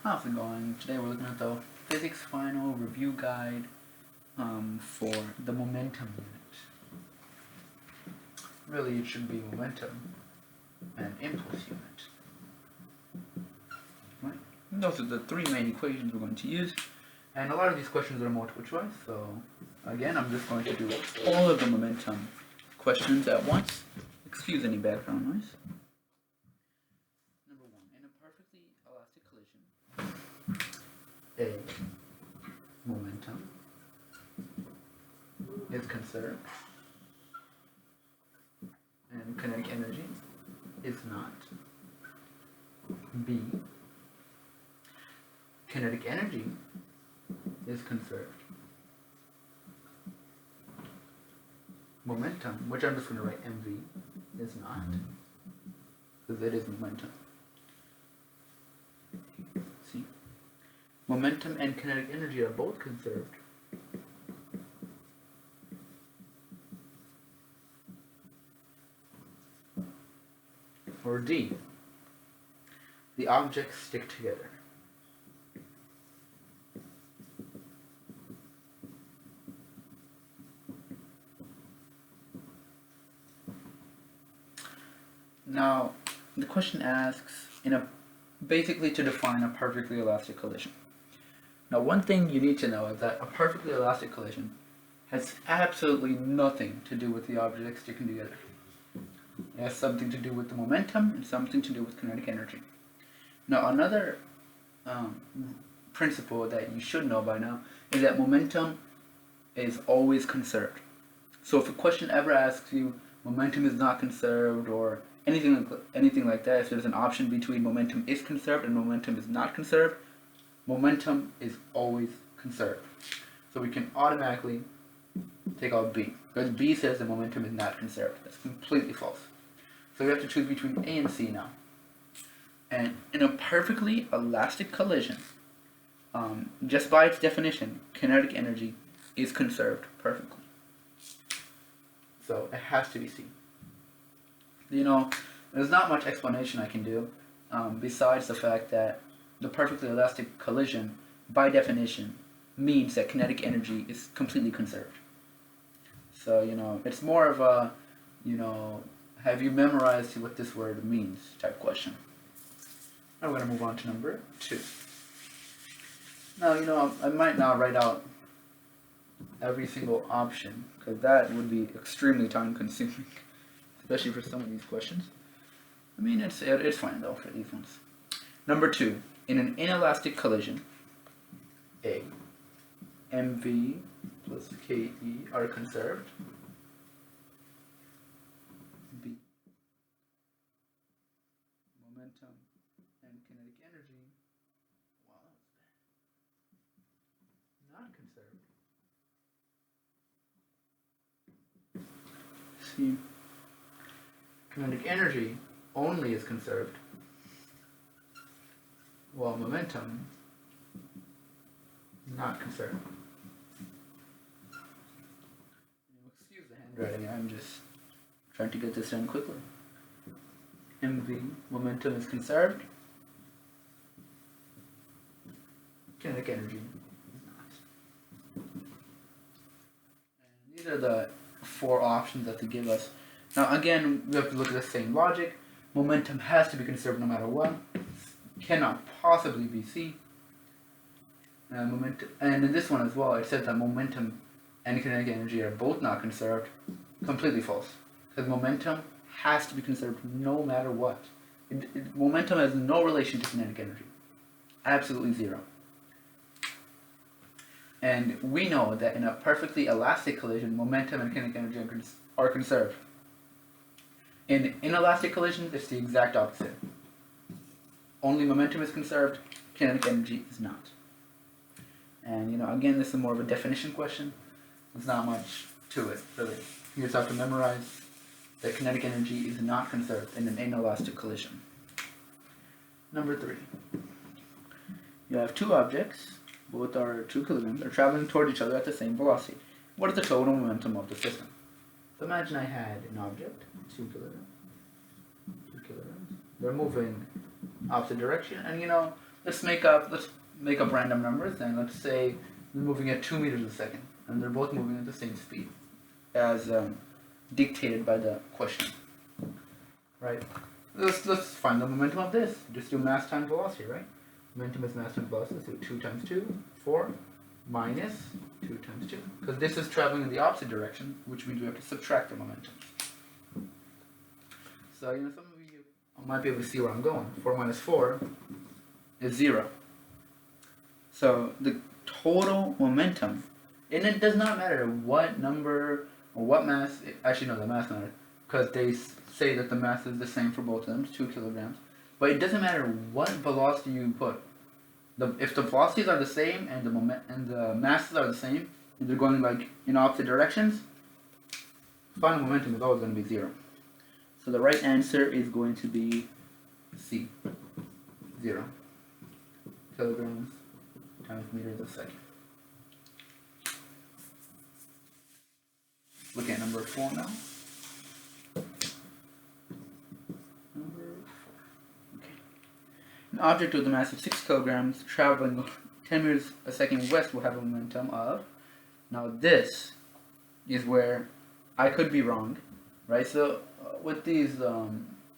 How's it going? Today we're looking at the physics final review guide for the momentum unit. Really, it should be momentum and impulse unit. Right? And those are the three main equations we're going to use. And a lot of these questions are multiple choice, so again, I'm just going to do all of the momentum questions at once. Excuse any background noise. Number one, in a perfectly elastic collision, a momentum is conserved and kinetic energy is not. B, kinetic energy is conserved. Momentum, which I'm just going to write mv, is not, because it is momentum. See? Momentum and kinetic energy are both conserved. Or D, the objects stick together. Now, the question asks, basically to define a perfectly elastic collision. Now, one thing you need to know is that a perfectly elastic collision has absolutely nothing to do with the objects sticking together. It has something to do with the momentum and something to do with kinetic energy. Now, another principle that you should know by now is that momentum is always conserved. So if a question ever asks you momentum is not conserved or anything like that, if there's an option between momentum is conserved and momentum is not conserved, momentum is always conserved. So we can automatically take out B, because B says the momentum is not conserved. That's completely false. So we have to choose between A and C now. And in a perfectly elastic collision, just by its definition, kinetic energy is conserved perfectly. So it has to be C. You know, there's not much explanation I can do besides the fact that the perfectly elastic collision, by definition, means that kinetic energy is completely conserved. So, you know, it's more of a, you know, have you memorized what this word means type question. Now we're going to move on to number 2. Now, you know, I might not write out every single option, because that would be extremely time consuming, especially for some of these questions. I mean, it's fine though for these ones. Number 2, in an inelastic collision, A, mv plus ke are conserved. B, momentum and kinetic energy, wow, not conserved. C, kinetic energy only is conserved, while momentum not conserved. Excuse the handwriting, I'm just trying to get this done quickly. mv, momentum is conserved. Kinetic energy is not. And these are the 4 options that they give us. Now again, we have to look at the same logic. Momentum has to be conserved no matter what. Cannot possibly be C. Momentum, and in this one as well, it says that momentum and kinetic energy are both not conserved. Completely false. Because momentum has to be conserved no matter what. Momentum has no relation to kinetic energy. Absolutely zero. And we know that in a perfectly elastic collision, momentum and kinetic energy are conserved. In inelastic collisions, it's the exact opposite. Only momentum is conserved, kinetic energy is not. And you know, again, this is more of a definition question. There's not much to it, really. You just have to memorize that kinetic energy is not conserved in an inelastic collision. Number 3. You have 2 objects, both are 2 kilograms, are traveling toward each other at the same velocity. What is the total momentum of the system? So imagine I had an object, 2 kilograms. They're moving opposite direction, and you know, let's make up random numbers, and let's say they're moving at 2 meters a second, and they're both moving at the same speed as dictated by the question. Right? Let's find the momentum of this. Just do mass times velocity, right? Momentum is mass times velocity, so 2 times 2, 4, minus 2 times 2. Because this is traveling in the opposite direction, which means we have to subtract the momentum. So, some of you might be able to see where I'm going. 4 minus 4 is 0. So, the total momentum, and it does not matter what number or what mass, actually no, the mass matters, because they say that the mass is the same for both of them, 2 kilograms. But it doesn't matter what velocity you put. If the velocities are the same and the masses are the same, and they're going like in opposite directions, final momentum is always going to be 0. So the right answer is going to be C, 0 kilograms times meters a second. Look at number 4 now. An object with a mass of 6 kilograms traveling 10 meters a second west will have a momentum of. Now this is where I could be wrong, right? So with these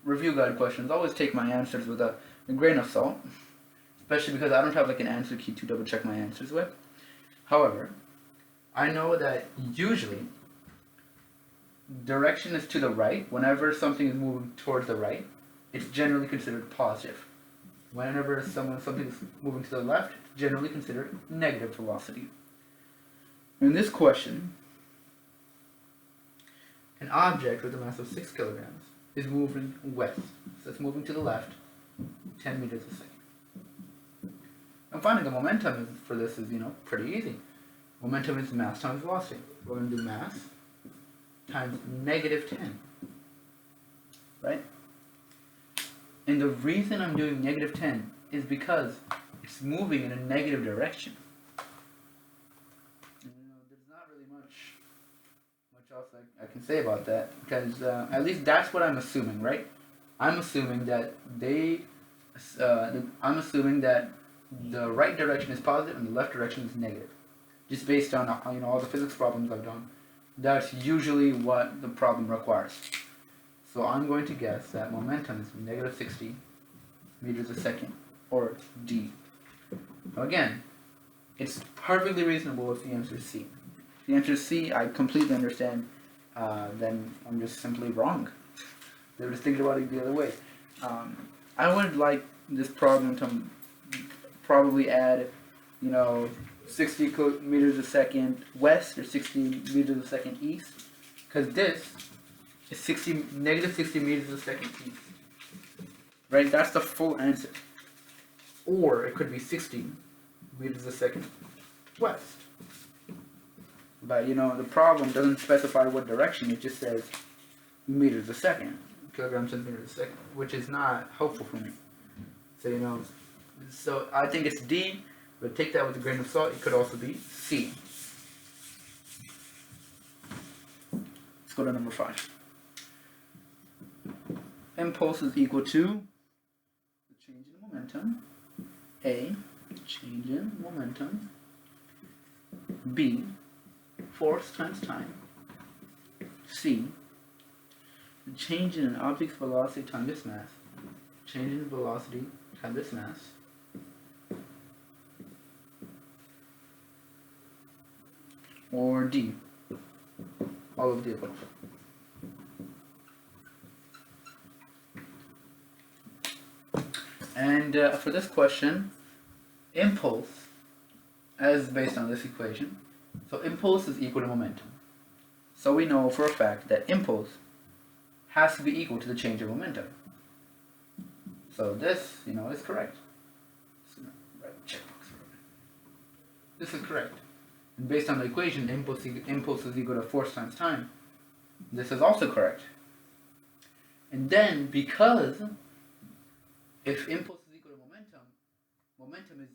review guide questions, always take my answers with a grain of salt, especially because I don't have like an answer key to double check my answers with. However, I know that usually direction is to the right. Whenever something is moving towards the right, it's generally considered positive. Whenever something is moving to the left, it's generally considered negative velocity. In this question, an object with a mass of 6 kilograms is moving west. So it's moving to the left 10 meters a second. And finding the momentum for this is, pretty easy. Momentum is mass times velocity. We're going to do mass times negative 10. Right? And the reason I'm doing negative 10 is because it's moving in a negative direction. There's not really much else I can say about that, because at least that's what I'm assuming, right? I'm assuming that I'm assuming that the right direction is positive and the left direction is negative, just based on all the physics problems I've done. That's usually what the problem requires. So I'm going to guess that momentum is negative 60 meters a second, or D. Now again, it's perfectly reasonable if the answer is C. If the answer is C, I completely understand, then I'm just simply wrong. They were just thinking about it the other way. I would like this problem to probably add, 60 meters a second west or 60 meters a second east, because this is negative 60 meters a second east. Right? That's the full answer. Or it could be 60 meters a second west. But the problem doesn't specify what direction, it just says meters a second, kilograms and meters a second, which is not helpful for me. So so I think it's D, but take that with a grain of salt. It could also be C. Let's go to number 5. Impulse is equal to the change in momentum. A, change in momentum. B, force times time. C, the change in an object's velocity times its mass. Change in velocity times its mass. Or D, all of the above. And for this question, impulse, as based on this equation, so impulse is equal to momentum. So we know for a fact that impulse has to be equal to the change of momentum. So this, is correct. So, right, checkbox. This is correct. And based on the equation, impulse is equal to force times time. This is also correct. And then, because if impulse is equal to momentum, momentum is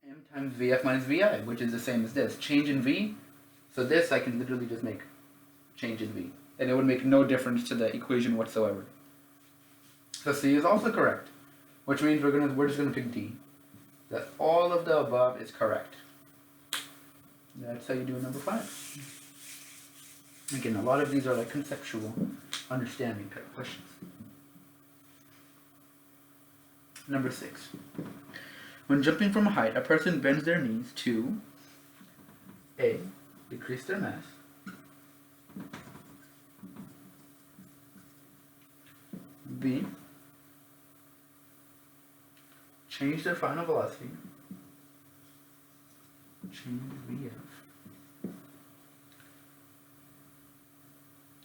m times Vf minus Vi, which is the same as this. Change in V, so this I can literally just make change in V. And it would make no difference to the equation whatsoever. So C is also correct, which means we're just gonna pick D. that all of the above is correct. That's how you do number 5. Again, a lot of these are like conceptual understanding type questions. Number 6. When jumping from a height, a person bends their knees to A. Decrease their mass. B. Change their final velocity. Change VF.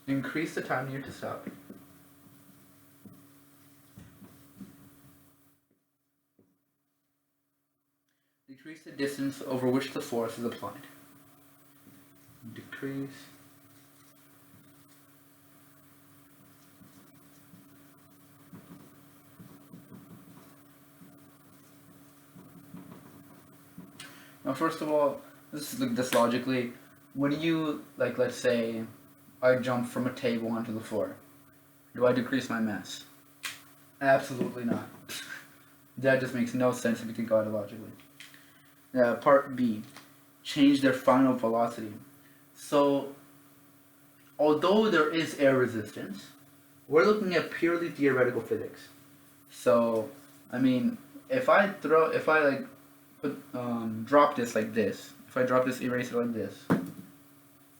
Increase the time needed to stop. Decrease the distance over which the force is applied. Decrease now, first of all, this logically, when you, like, let's say I jump from a table onto the floor, do I decrease my mass? Absolutely not. That just makes no sense if you think about it logically. Part B, change their final velocity. So, although there is air resistance, we're looking at purely theoretical physics. So, I mean, if I drop this like this, if I drop this eraser like this,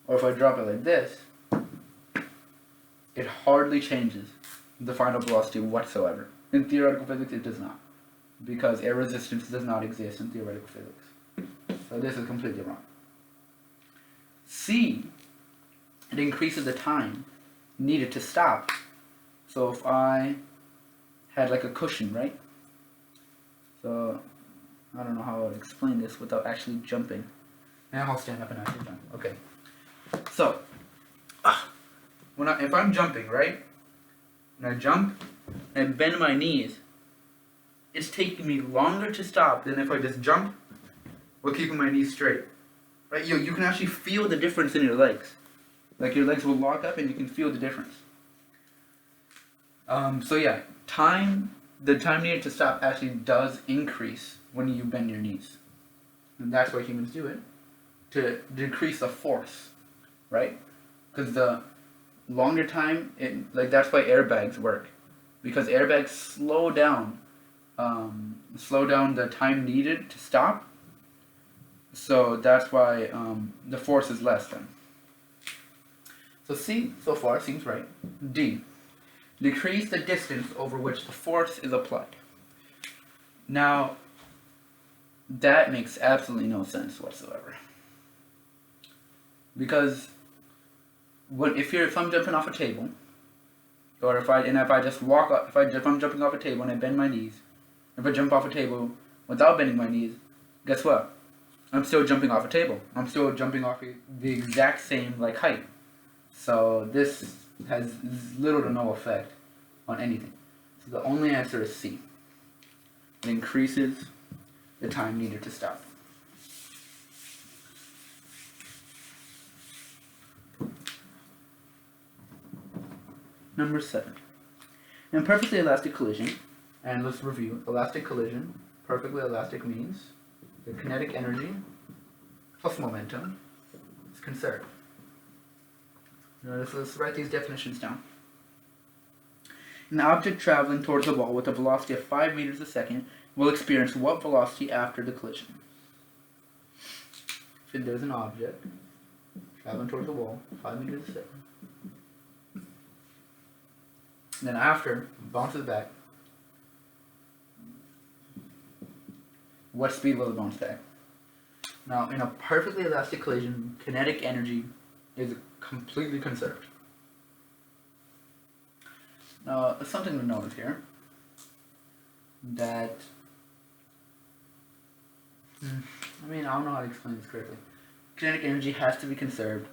or if I drop it like this, it hardly changes the final velocity whatsoever. In theoretical physics, it does not, because air resistance does not exist in theoretical physics. So this is completely wrong. C, it increases the time needed to stop. So if I had like a cushion, right? So I don't know how I would explain this without actually jumping. And I'll stand up and actually jump. Okay. So if I'm jumping, right? When I jump and bend my knees, it's taking me longer to stop than if I just jump while keeping my knees straight. Right? You can actually feel the difference in your legs. Like your legs will lock up and you can feel the difference. So yeah, the time needed to stop actually does increase when you bend your knees. And that's why humans do it, to decrease the force, right? Because the longer time, that's why airbags work. Because airbags slow down the time needed to stop. So that's why the force is less then. So C, so far, seems right. D, decrease the distance over which the force is applied. Now, that makes absolutely no sense whatsoever. Because if I'm jumping off a table, or if I'm jumping off a table and I bend my knees, if I jump off a table without bending my knees, guess what? I'm still jumping off a table. I'm still jumping off the exact same height. So this has little to no effect on anything. So the only answer is C. It increases the time needed to stop. Number 7. In perfectly elastic collision, and let's review, elastic collision, perfectly elastic means the kinetic energy plus momentum is conserved. Now let's write these definitions down. An object traveling towards the ball with a velocity of 5 meters a second will experience what velocity after the collision? If there's an object traveling towards the wall, 5 meters a second, and then after, bounces back, what speed will it bounce back? Now, in a perfectly elastic collision, kinetic energy is completely conserved. Now, there's something to note here, that, I don't know how to explain this correctly. Kinetic energy has to be conserved.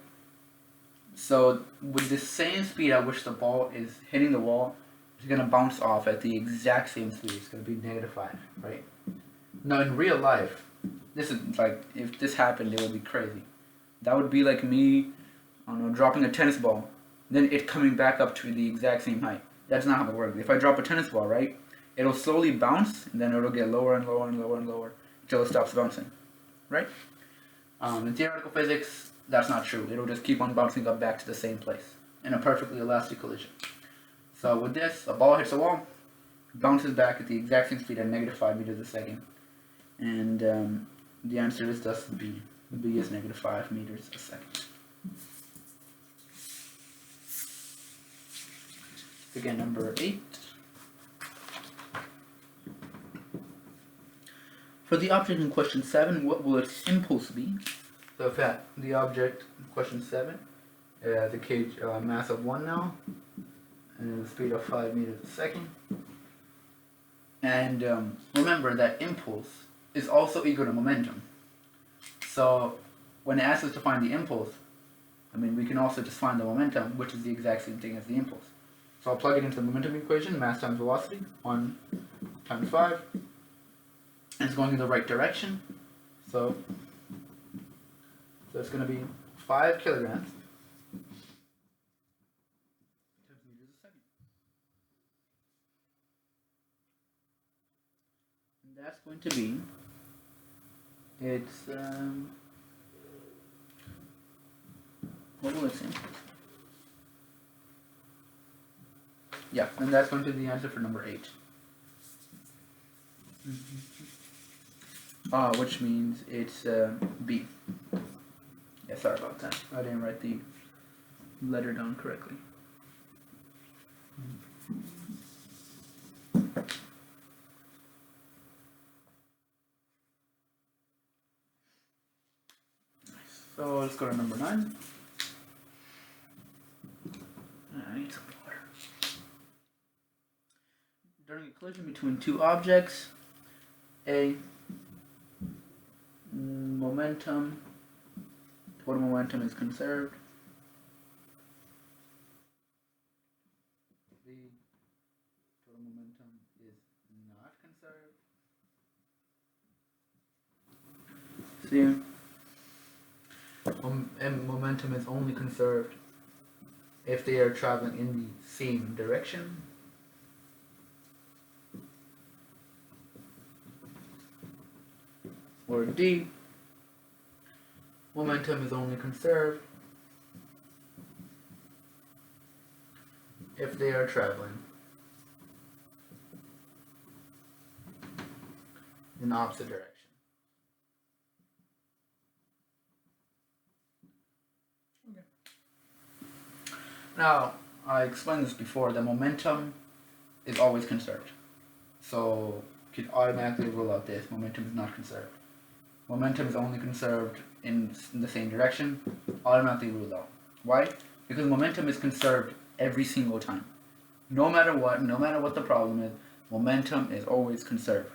So, with the same speed at which the ball is hitting the wall, it's going to bounce off at the exact same speed. It's going to be -5, right? Now, in real life, this is if this happened, it would be crazy. That would be like me, dropping a tennis ball, then it coming back up to the exact same height. That's not how it works. If I drop a tennis ball, right, it'll slowly bounce, and then it'll get lower and lower and lower and lower until it stops bouncing, right? In theoretical physics, that's not true. It'll just keep on bouncing up back to the same place in a perfectly elastic collision. So with this, a ball hits a wall, bounces back at the exact same speed at -5 meters a second, and the answer is thus B. B is -5 meters a second. Again, number 8. For the object in question 7, what will its impulse be? So if the object in question 7 has a cage mass of 1 now, and a speed of 5 meters a second. And remember that impulse is also equal to momentum. So when it asks us to find the impulse, we can also just find the momentum, which is the exact same thing as the impulse. So I'll plug it into the momentum equation, mass times velocity, 1 times 5. And it's going in the right direction. So it's going to be 5 kilograms times meters a second. And that's going to be, what will it say? Yeah, and that's going to be the answer for number 8. Which means it's B. Yeah, sorry about that. I didn't write the letter down correctly. So let's go to number 9. I need some water. During a collision between two objects, total momentum is conserved. The total momentum is not conserved. See, and momentum is only conserved if they are traveling in the same direction. Or D, momentum is only conserved if they are traveling in the opposite direction. Okay. Now, I explained this before, the momentum is always conserved. So, you could automatically rule out this, momentum is not conserved. Momentum is only conserved in the same direction, automatically ruled out. Why? Because momentum is conserved every single time. No matter what the problem is, momentum is always conserved.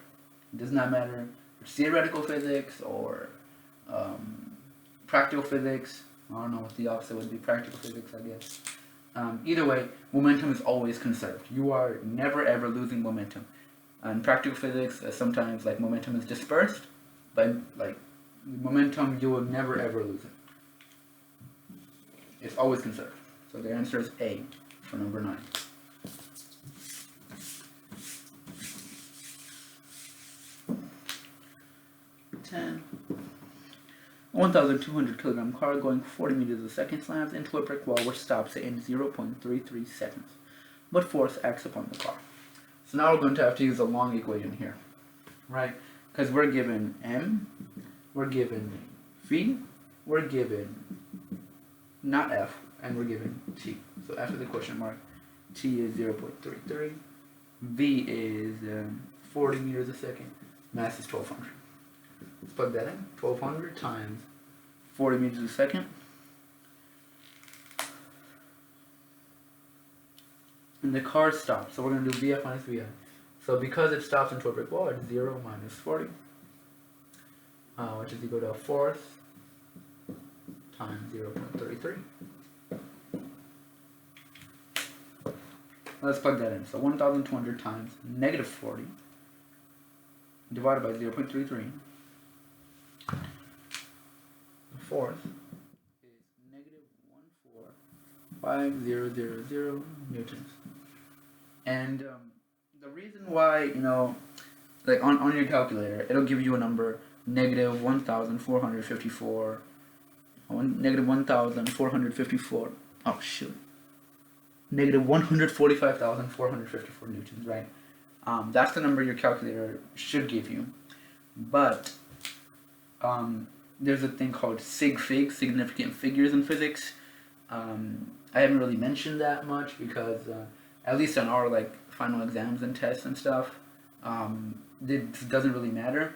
It does not matter if it's theoretical physics or practical physics. I don't know what the opposite would be, practical physics, I guess. Either way, momentum is always conserved. You are never ever losing momentum. In practical physics, sometimes momentum is dispersed. Like momentum, you will never ever lose it. It's always conserved. So the answer is A for number 9. A 1,200 kilogram car going 40 meters a second slams into a brick wall which stops it in 0.33 seconds. What force acts upon the car? So now we're going to have to use a long equation here, right? Because we're given M, we're given V, we're given not F, and we're given T. So after the question mark, T is 0.33, V is 40 meters a second, mass is 1,200. Let's plug that in. 1,200 times 40 meters a second. And the car stops. So we're going to do VF minus VI. So because it stops into a brick wall, it's 0 minus 40, which is equal to a fourth times 0.33. Let's plug that in. So 1,200 times negative 40 divided by 0.33. The fourth is negative 145,000 newtons. And the The reason why, like on your calculator, it'll give you a number negative 1,454, negative 1,454. Oh shoot, negative 145,454 newtons, right? That's the number your calculator should give you, but there's a thing called sig fig, significant figures in physics. I haven't really mentioned that much because at least on our like final exams and tests and stuff, it doesn't really matter.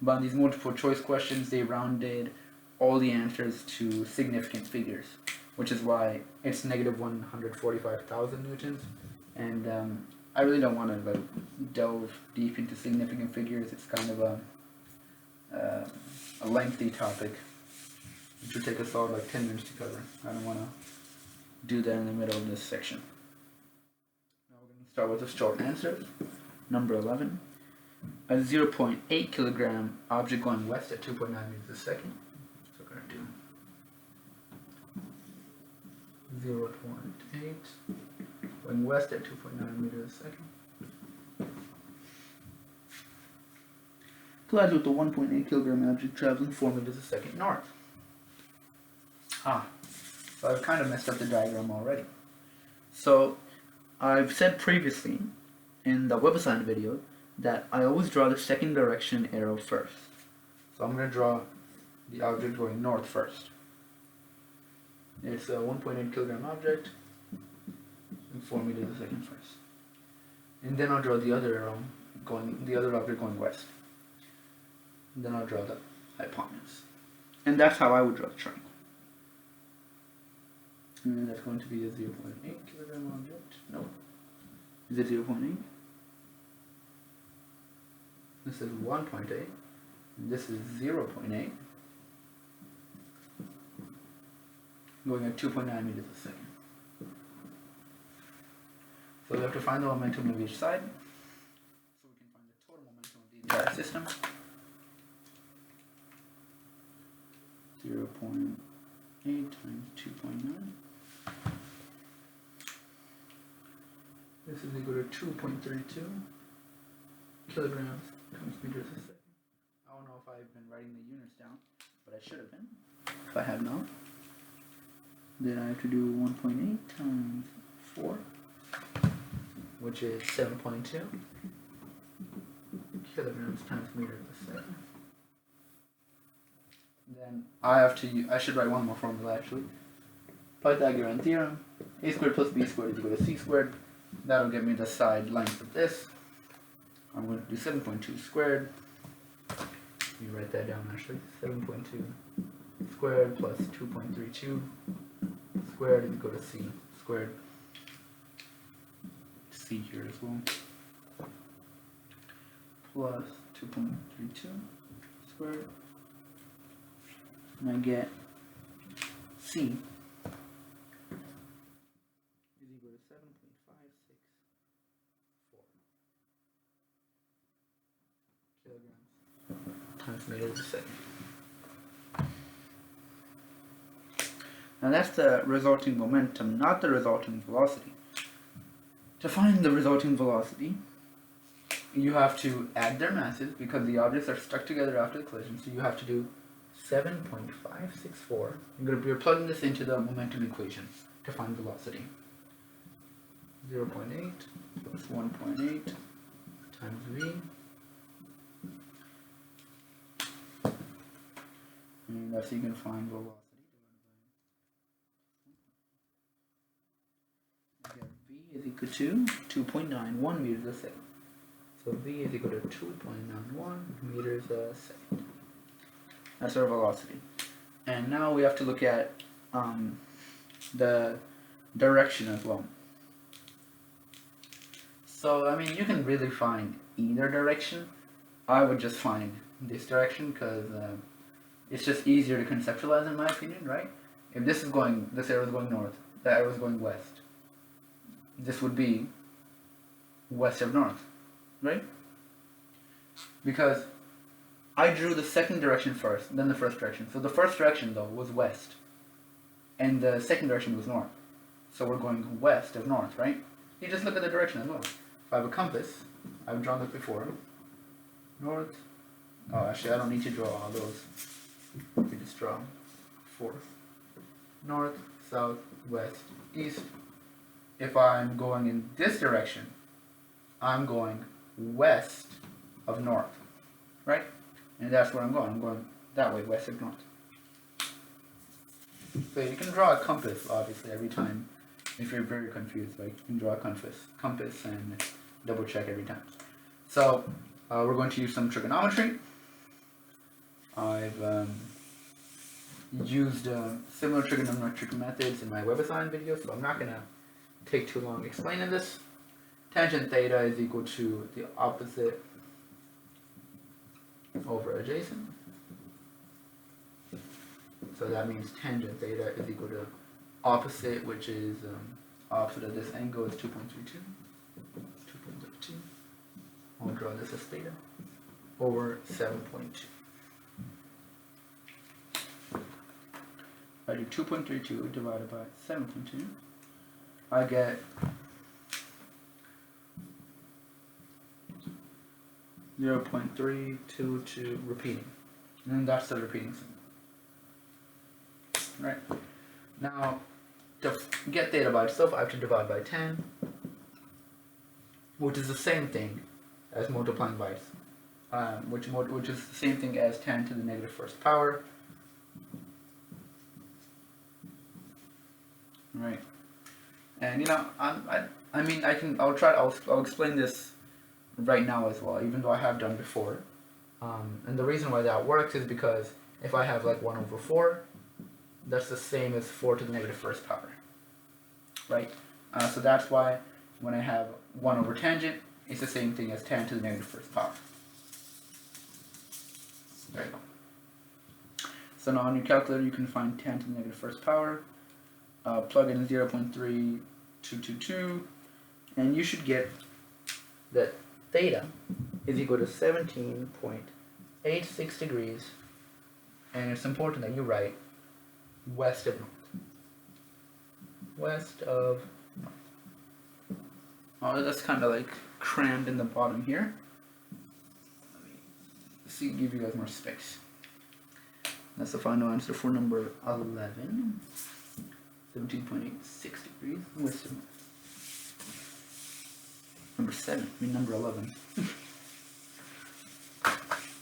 But on these multiple choice questions, they rounded all the answers to significant figures, which is why it's negative 145,000 newtons. And I really don't want to like delve deep into significant figures. It's kind of a lengthy topic. It should take us all like 10 minutes to cover. I don't want to do that in the middle of this section. Now we're going to start with the short answers. Number 11. A 0.8 kilogram object going west at 2.9 meters a second. So we're going to do 0.8 going west at 2.9 meters a second. Collides with the 1.8 kilogram object traveling 4 meters a second north. So I've kind of messed up the diagram already. So I've said previously in the web assignment video that I always draw the second direction arrow first. So I'm going to draw the object going north first. It's a 1.8 kilogram object and 4 meters a second first. And then I'll draw the other arrow the other object going west. And then I'll draw the hypotenuse. And that's how I would draw the triangle. And then that's going to be a 0.8 kilogram object. No. Is it 0.8? This is 1.8. And this is 0.8. Going at 2.9 meters a second. So we have to find the momentum of each side. So we can find the total momentum of the entire system. 0.8 times 2.9. This is equal to 2.32 kilograms times meters a second. I don't know if I've been writing the units down, but I should have been. If I have not, then I have to do 1.8 times 4, which is 7.2 kilograms times meters a second. Then I should write one more formula actually. Pythagorean theorem, a squared plus b squared is equal to c squared. That'll give me the side length of this. I'm going to do 7.2 squared. Let me write that down actually. 7.2 squared plus 2.32 squared is equal to c squared. C here as well. Plus 2.32 squared. And I get C is equal to 7.564 kilograms times meters a second. Now that's the resulting momentum, not the resulting velocity. To find the resulting velocity, you have to add their masses because the objects are stuck together after the collision, so you have to do 7.564. You're plugging this into the momentum equation to find velocity. 0.8 plus 1.8 times v. And that's how you can find velocity. V is equal to 2.91 meters a second. So v is equal to 2.91 meters a second. That's our velocity. And now we have to look at the direction as well. So, I mean, you can really find either direction. I would just find this direction because it's just easier to conceptualize in my opinion, right? If this arrow is going north, that arrow is going west. This would be west of north, right? Because I drew the second direction first, then the first direction. So the first direction, though, was west. And the second direction was north. So we're going west of north, right? You just look at the direction as well. If I have a compass, I've drawn this before. North. Oh, actually, I don't need to draw all those. You just draw 4. North, south, west, east. If I'm going in this direction, I'm going west of north, right? And that's where I'm going. I'm going that way, west of north. So you can draw a compass, obviously, every time. If you're very confused, like you can draw a compass and double check every time. So we're going to use some trigonometry. I've used similar trigonometric methods in my WebAssign video, so I'm not going to take too long explaining this. Tangent theta is equal to the opposite over adjacent. So that means tangent theta is equal to opposite, which is opposite of this angle is 2.32. 2.32. I'll draw this as theta over 7.2. I do 2.32 divided by 7.2. I get 0.322 repeating. And that's the repeating symbol. Right. Now, to get theta by itself, I have to divide by 10, which is the same thing as multiplying by, which is the same thing as 10 to the negative first power. Right. And you know, I'll explain this right now as well, even though I have done before. And the reason why that works is because if I have like 1 over 4, that's the same as 4 to the negative first power, right? So that's why when I have 1 over tangent, it's the same thing as 10 to the negative first power. There you go. So now on your calculator, you can find 10 to the negative first power. Plug in 0.3222, and you should get that theta is equal to 17.86 degrees, and it's important that you write west of north. West of north. Oh, that's kind of like crammed in the bottom here. Let me see, give you guys more space. That's the final answer for number 11. 17.86 degrees west of north. Number 7, I mean number 11.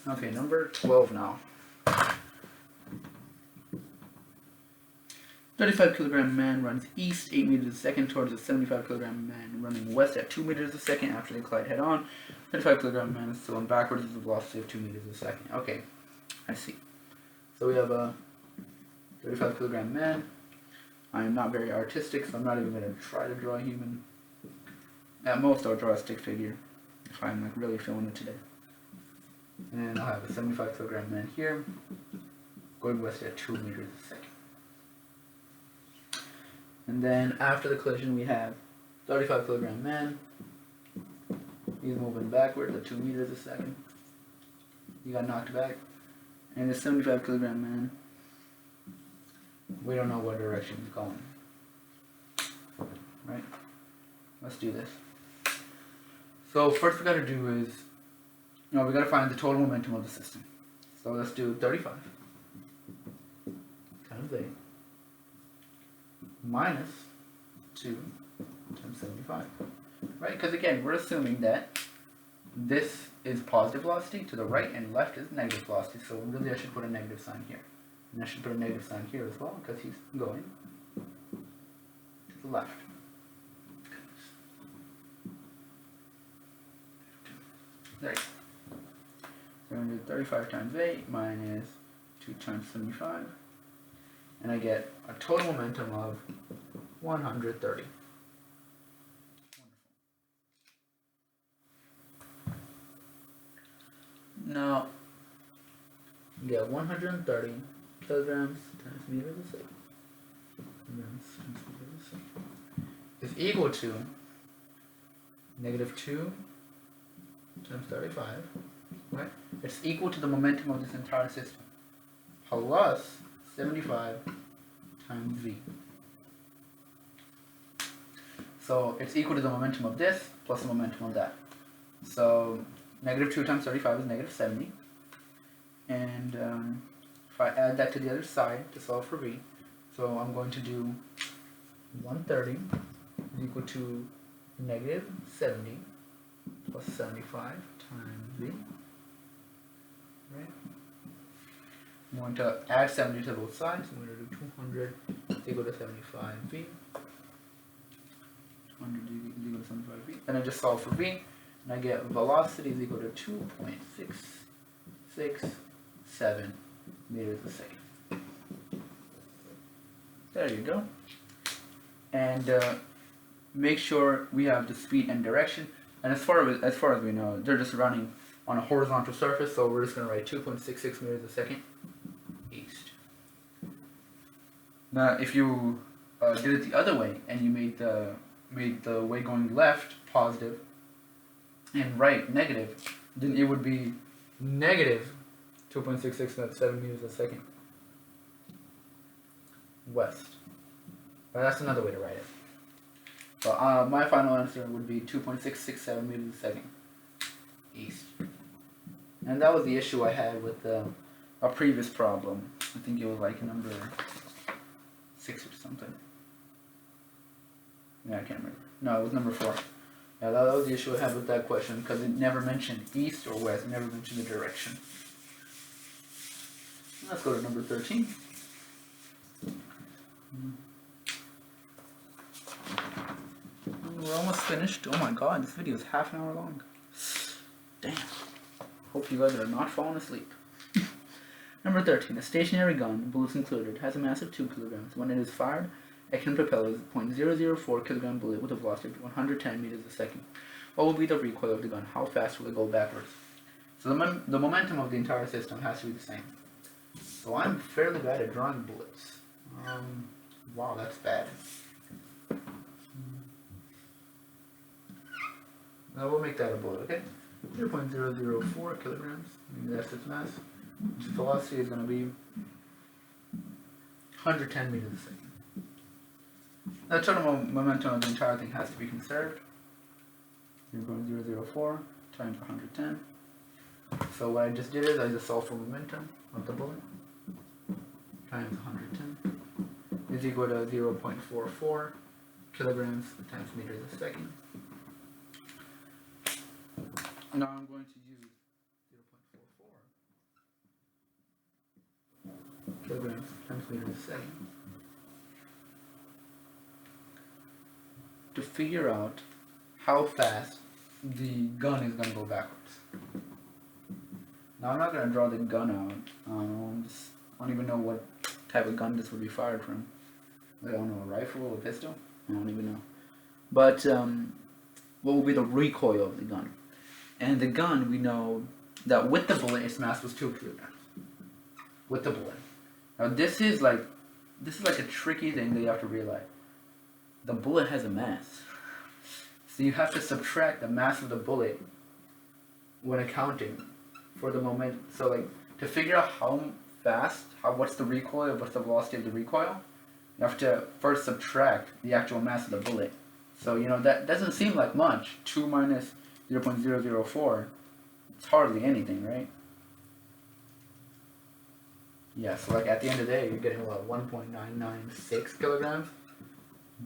Okay, number 12 now. 35 kilogram man runs east 8 meters a second towards a 75 kilogram man running west at 2 meters a second after they collide head on. 35 kilogram man is still on backwards at the velocity of 2 meters a second. Okay, I see. So we have a 35 kilogram man. I am not very artistic, so I'm not even going to try to draw a human. At most, I'll draw a stick figure if I'm like really feeling it today. And I'll have a 75 kilogram man here, going west at 2 meters a second. And then after the collision, we have 35 kilogram man. He's moving backwards at 2 meters a second. He got knocked back. And the 75 kilogram man, we don't know what direction he's going. Right? Let's do this. So first we gotta do is, we gotta find the total momentum of the system. So let's do 35 times 8 minus 2 times 75. Right? Because again, we're assuming that this is positive velocity to the right and left is negative velocity. So really I should put a negative sign here. And I should put a negative sign here as well because he's going to the left. There you go. So I'm going to do 35 times 8 minus 2 times 75. And I get a total momentum of 130. Now, you get 130 kilograms times meters a second. Is equal to negative 2 times 35, right? It's equal to the momentum of this entire system, plus 75 times v. So it's equal to the momentum of this plus the momentum of that. So negative 2 times 35 is negative 70. And if I add that to the other side to solve for v, so I'm going to do 130 is equal to negative 70 plus 75 times v. Right? I'm going to add 70 to both sides. I'm going to do 200 is equal to 75v. 200 is equal to 75v. And I just solve for v, and I get velocity is equal to 2.667 meters a second. There you go. And make sure we have the speed and direction. And as far as we know, they're just running on a horizontal surface, so we're just going to write 2.66 meters a second east. Now, if you did it the other way and you made the way going left positive and right negative, then it would be negative 2.667 meters a second west. But that's another way to write it. So my final answer would be 2.667 meters a second east. And that was the issue I had with a previous problem. I think it was like number 6 or something. Yeah, I can't remember. No, it was number 4. Yeah, that was the issue I had with that question, because it never mentioned east or west. It never mentioned the direction. Let's go to number 13. We're almost finished. Oh my god, this video is half an hour long. Damn. Hope you guys are not falling asleep. Number 13. A stationary gun, bullets included, has a mass of 2 kilograms. When it is fired, it can propel a 0.004 kilogram bullet with a velocity of 110 meters a second. What will be the recoil of the gun? How fast will it go backwards? So the momentum of the entire system has to be the same. So I'm fairly bad at drawing bullets. Wow, that's bad. Now we'll make that a bullet, okay? 0.004 kilograms, maybe that's its mass. Its velocity is going to be 110 meters a second. The total momentum of the entire thing has to be conserved. 0.004 times 110. So what I just did is I just solved for momentum of the bullet times 110 is equal to 0.44 kilograms times meters a second. Now I'm going to use 0.44 kilograms times meters a second to figure out how fast the gun is going to go backwards. Now I'm not going to draw the gun out. I don't even know what type of gun this would be fired from. I don't know, a rifle or a pistol? I don't even know. But what will be the recoil of the gun? And the gun, we know that with the bullet, its mass was 2 kilograms. With the bullet. Now this is like a tricky thing that you have to realize. The bullet has a mass. So you have to subtract the mass of the bullet when accounting for the moment. So like to figure out how fast, what's the recoil, what's the velocity of the recoil, you have to first subtract the actual mass of the bullet. So you know that doesn't seem like much. 2 minus 0.004, it's hardly anything, right? Yeah, so like at the end of the day, you're getting what, 1.996 kilograms?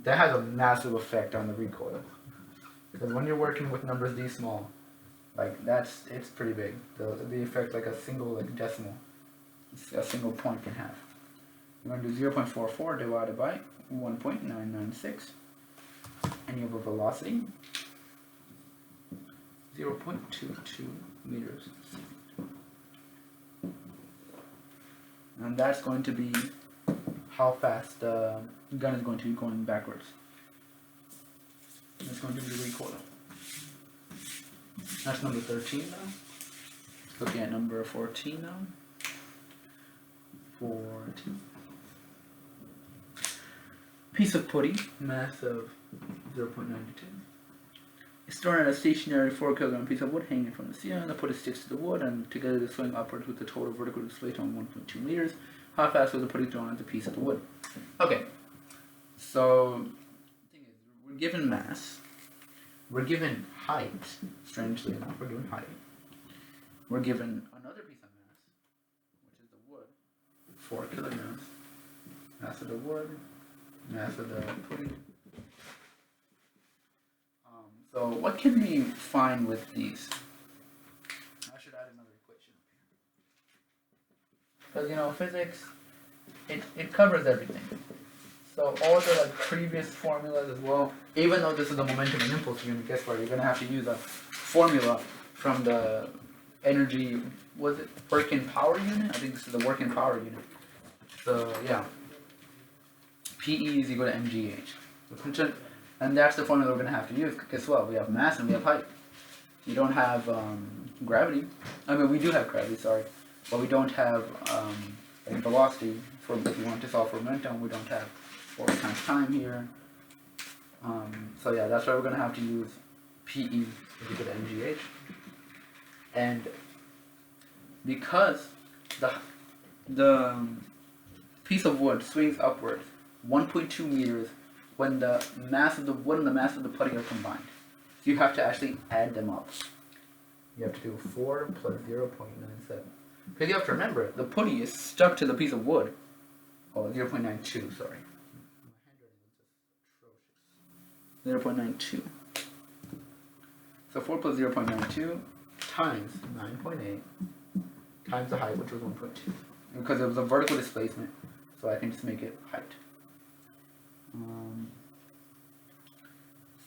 That has a massive effect on the recoil. Because when you're working with numbers this small, like it's pretty big. The effect like a single like decimal, a single point can have. You're going to do 0.44 divided by 1.996, and you have a velocity 0.22 meters. And that's going to be how fast the gun is going to be going backwards. That's going to be the recoil. That's number 13 now. Looking at number 14 now. 14. Piece of putty, mass of 0.92. It's stored in a stationary 4 kilogram piece of wood hanging from the ceiling. The putty sticks to the wood and together they swing upwards with the total vertical displacement of 1.2 meters. How fast was the putty thrown at the piece of the wood? Okay, so the thing is, we're given mass. we're given height. Strangely enough, we're given height. We're given another piece of mass, which is the wood, 4 kilograms. Mass of the wood, mass of the pudding. So what can we find with these? I should add another equation up here. Because physics, it covers everything. So all the previous formulas as well, even though this is the momentum and impulse unit, guess what? You're gonna have to use a formula from the energy, was it work in power unit? I think this is the work in power unit. So yeah. PE is equal to mgh. And that's the formula we're going to have to use. Guess what? We have mass and we have height. You don't have gravity. I mean, we do have gravity, sorry. But we don't have velocity. If you want to solve for momentum, we don't have 4 times time here. So yeah, that's why we're going to have to use PE is equal to mgh. And because the piece of wood swings upwards 1.2 meters when the mass of the wood and the mass of the putty are combined. So you have to actually add them up. You have to do 4 plus 0.97. Because you have to remember, the putty is stuck to the piece of wood. Oh, 0.92, sorry. 0.92. So 4 plus 0.92 times 9.8 times the height, which was 1.2. Because it was a vertical displacement, so I can just make it height.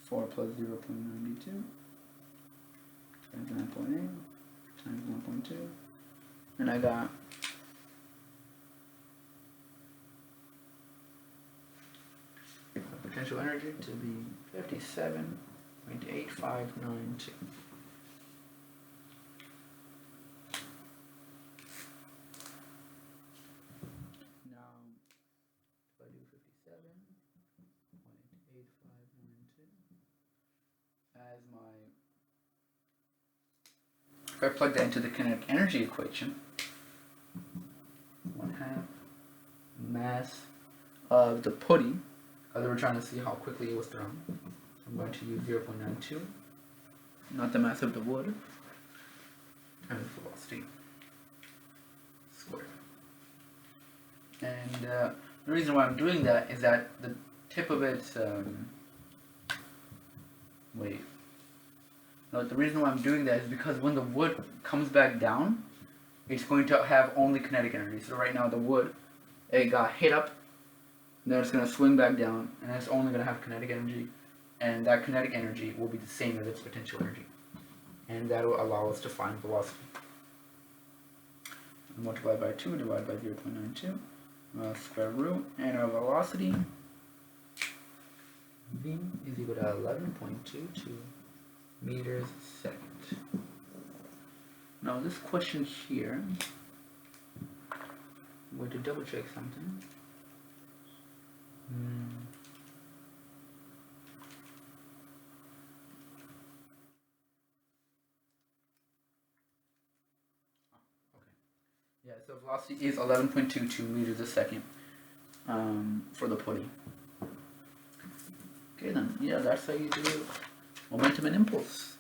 4 plus 0.92 times 9.8 times 1.2, and I got potential energy to be 57.8592. As if I plug that into the kinetic energy equation, 1/2 mass of the putty, because we're trying to see how quickly it was thrown. I'm going to use 0.92, not the mass of the wood, times velocity squared. And the reason why I'm doing that is that the tip of it, the reason why I'm doing that is because when the wood comes back down, it's going to have only kinetic energy. So right now the wood, it got hit up, then it's going to swing back down, and it's only going to have kinetic energy, and that kinetic energy will be the same as its potential energy. And that will allow us to find velocity. Multiply by 2, divide by 0.92, square root, and our velocity, V is equal to 11.22 meters a second. Now this question here, we're to double check something. Okay. Yeah, so velocity is 11.22 meters a second for the putty. Okay then, yeah, that's how you do momentum and impulse.